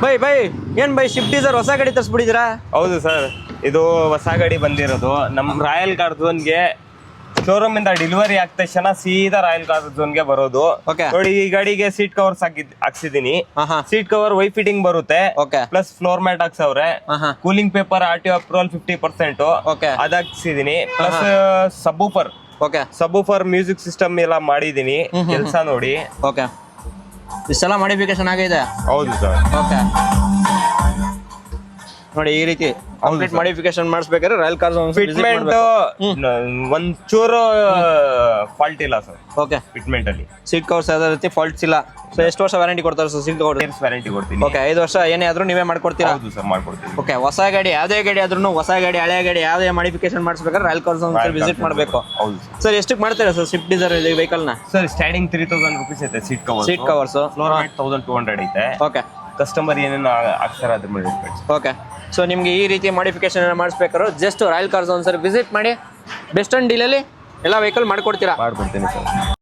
By ಏನ್ by shift ಡೀಸರ್ ಹೊಸ ಗಾಡಿ ತರಿಸ್ಬಿಟ್ಟಿದ್ದೀರಾ? ಹೌದು ಸರ್, ಇದು ಹೊಸ ಗಾಡಿ ಬಂದಿರೋದು. ನಮ್ಮ ರಾಯಲ್ ಕಾರ್ ಝೋನ್ಗೆ ಶೋರೂಮ್ ಇಂದ ಡೆಲಿವರಿ ಆಗ್ತ ತಕ್ಷಣ ಸೀದಾ ರಾಯಲ್ ಕಾರ್ ಝೋನ್ಗೆ ಬರೋದು. Okay. ನೋಡಿ, ಈ ಗಾಡಿಗೆ ಸೀಟ್ ಕವರ್ಸ್ ಹಾಕ್ಸಿದೀನಿ. ಆಹಾ. ಸೀಟ್ ಕವರ್ ವೈ ಫಿಟ್ಟಿಂಗ್ ಬರುತ್ತೆ. Okay. ಪ್ಲಸ್ ಫ್ಲೋರ್ ಮ್ಯಾಟ್ ಹಾಕ್ಸವ್ರೆ. ಆಹಾ. Cooling paper RTO approval 50%. Okay. ಅದ್ ಹಾಕ್ಸಿದೀನಿ. Plus subwoofer okay music system ಎಲ್ಲ ಮಾಡಿದೀನಿ. ಕೆಲಸ ನೋಡಿ. ಓಕೆ, ಇಷ್ಟೆಲ್ಲ ಮಾಡಿಫಿಕೇಶನ್ ಆಗಿದೆ. ಹೌದು ಸರ್. ಓಕೆ, ನೋಡಿ ಈ ರೀತಿ ಕಂಪ್ಲೀಟ್ ಮಾಡಿಫಿಕೇಶನ್ ಮಾಡಿಸ್ಬೇಕಾದ್ರೆ ರಾಯಲ್ ಕಾರ್ ಫಿಟ್ಮೆಂಟ್ ಒಂಚೂರು ಫಾಲ್ಟ್ ಇಲ್ಲ ಸರ್. ಓಕೆ, ಫಿಟ್ಮೆಂಟ್ ಅಲ್ಲಿ ಸೀಟ್ ಕವರ್ಸ್ ಯಾವ್ದೇ ರೀತಿ ಫಾಲ್ಟ್ಸ್ ಇಲ್ಲ. ಸೊ ಎಷ್ಟು ವರ್ಷ ವ್ಯಾರಂಟಿ ಕೊಡ್ತಾರೆ sir seat cover? Years warranty ಕೊಡ್ತೀನಿ. ಓಕೆ, 5 ವರ್ಷ ಏನೇ ಆದ್ರೂ ನೀವೇ ಮಾಡ್ಕೊಡ್ತೀರಾ? ಹೌದು ಸರ್, ಮಾಡ್ಕೊಡ್ತೀನಿ. ಓಕೆ, ಹೊಸ ಗಾಡಿ ಯಾವುದೇ ಗಾಡಿ ಆದ್ರೂ, ಹೊಸ ಗಾಡಿ ಹಳೆ ಗಾಡಿ ಯಾವುದೇ ಮಾಡಿಫಿಕೇಶನ್ ಮಾಡಿಸ್ಬೇಕಾದ್ರೆ ರಾಯಲ್ ಕಾರ್ ವಿಸಿಟ್ ಮಾಡಬೇಕು. ಹೌದು ಸರ್ ಎಷ್ಟಕ್ಕೆ ಮಾಡ್ತೀರಾ ಸರ್ ಸ್ವಿಫ್ಟ್ ಡಿಸೈರ್ ವೆಹಿಕಲ್ ನ? ಸರ್, ಸ್ಟಾರ್ಟಿಂಗ್ 3000 ರುಪೀಸ್ ಐತೆ ಸೀಟ್ ಕವರ್ಸ್. ಫ್ಲೋರ್ ಮ್ಯಾಟ್ 1200 ಐತೆ. ಓಕೆ, ಕಸ್ಟಮರ್ ಏನೇನು ಅಕ್ಷರ ಅದ್ರ ಮೇಲೆ ಡಿಪೆಂಡ್. ಓಕೆ, ಸೊ ನಿಮಗೆ ಈ ರೀತಿ ಮಾಡಿಫಿಕೇಶನ್ ಮಾಡಿಸ್ಬೇಕಾದ್ರೆ ಜಸ್ಟ್ ರಾಯಲ್ ಕಾರ್ಸ್ ಒಂದ್ಸರಿ ವಿಸಿಟ್ ಮಾಡಿ. ಬೆಸ್ಟ್ ಅಂಡ್ ಡೀಲಲ್ಲಿ ಎಲ್ಲ ವೆಹಿಕಲ್ ಮಾಡ್ಕೊಡ್ತೀರಾ? ಮಾಡ್ಕೊಡ್ತೀನಿ ಸರ್.